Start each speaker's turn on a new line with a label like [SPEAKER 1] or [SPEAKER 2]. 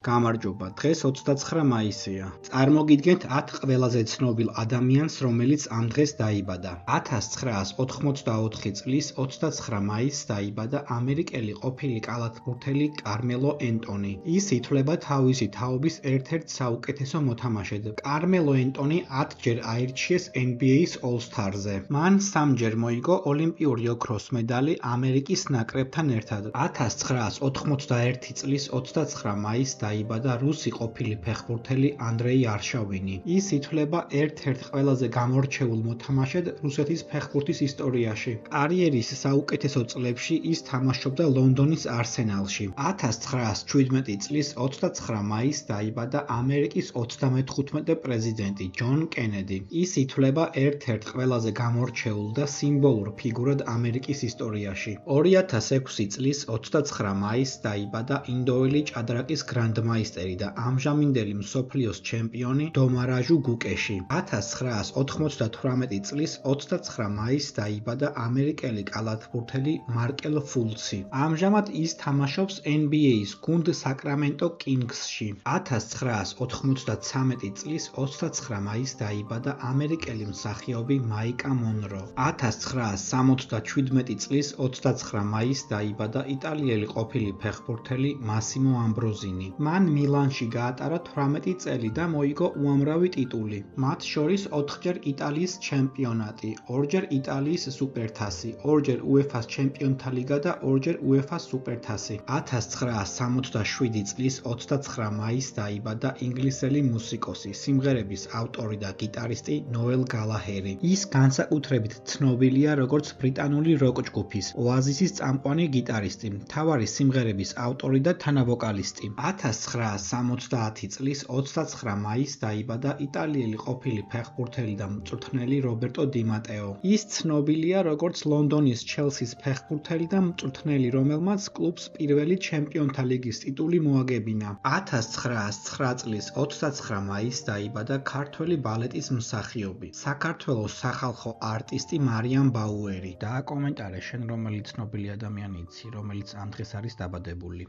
[SPEAKER 1] გამარჯობა, დღეს 29 მაისია. წარმოგიდგენთ 10 ყველაზე ცნობილ ადამიანს, რომელიც ამ დღეს დაიბადა. 1984 წლის 29 მაისს დაიბადა ამერიკელი ყოფილი კალათბურთელი კარმელო ენტონი. ის ითვლება თავისი თაობის ერთ-ერთ საუკეთესო მოთამაშედ. კარმელო ენტონი 10-ჯერ აირჩიეს NBA-ის All-Star-ზე. მან 3-ჯერ მოიგო ოლიმპიური ოქროს მედალი ამერიკის ნაკრებთან ერთად. 1991 წლის 29 მაისს დაიბადა რუსი ყოფილი ფეხბურთელი ანდრეი არშავინი. ის ითვლება ერთ-ერთ ყველაზე გამორჩეულ მოთამაშედ რუსეთის ფეხბურთის ისტორიაში. კარიერის საუკეთესო წლებში ის თამაშობდა ლონდონის არსენალში. 1917 წლის 29 მაისს დაიბადა ამერიკის 35-მე პრეზიდენტი ჯონ კენედი. ის ითვლება ერთ-ერთ ყველაზე გამორჩეულ და სიმბოლურ ფიგურად ამერიკის ისტორიაში. 2006 წლის 29 მაისს დაიბადა ინდოელი ჭადრაკის გრანდმაისტერი და ამჟამინდელი მსოფლიოს ჩემპიონი დომარაჟუ გუკეში. 1998 წლის 29 მაისს დაიბადა ამერიკელი კალათბურთელი მარკელ ფულცი. ამჟამად ის თამაშობს NBA-ის გუნდ საკრამენტო კინგსში. 1993 წლის 29 მაისს დაიბადა ამერიკელი მსახიობი მაიკა მონრო. 1977 წლის 29 მაისს დაიბადა იტალიელი ყოფილი ფეხბურთელი მასიმო ამბროზინი. მან მილანში გაატარა 18 წელი და მოიგო უამრავი ტიტული. მათ შორის 4-ჯერ იტალიის ჩემპიონატი, 2-ჯერ იტალიის სუპერთასი, 2-ჯერ UEFA-ს ჩემპიონთა ლიგა და 2-ჯერ UEFA-ს სუპერთასი. 1967 წლის 29 მაისს დაიბადა ინგლისელი მუსიკოსი, სიმღერების ავტორი და გიტარისტი ნოელ გალაჰერი. ის განსაკუთრებით ცნობილია როგორც ბრიტანული როკ ჯგუფის ოაზისის წამყვანი გიტარისტი, მთავარი სიმღერების ავტორი და თანავოკალისტი. 1970 წლის 29 მაისს დაიბადა იტალიელი ყოფილი ფეხბურთელი და მწვრთნელი რობერტო დი მატეო. ის ცნობილია როგორც ლონდონის ჩელსის ფეხბურთელი და მწვრთნელი, რომელმაც კლუბს პირველი ჩემპიონთა ლიგის ტიტული მოაგებინა. 1909 წლის 29 მაისს დაიბადა ქართველი ბალეტის მსახიობი, საქართველოს სახალხო არტისტი მარიამ ბაუერი. დააკომენტარე შენ რომელი ცნობილი ადამიანი იცი, რომელიც ამ დღეს არის დაბადებული.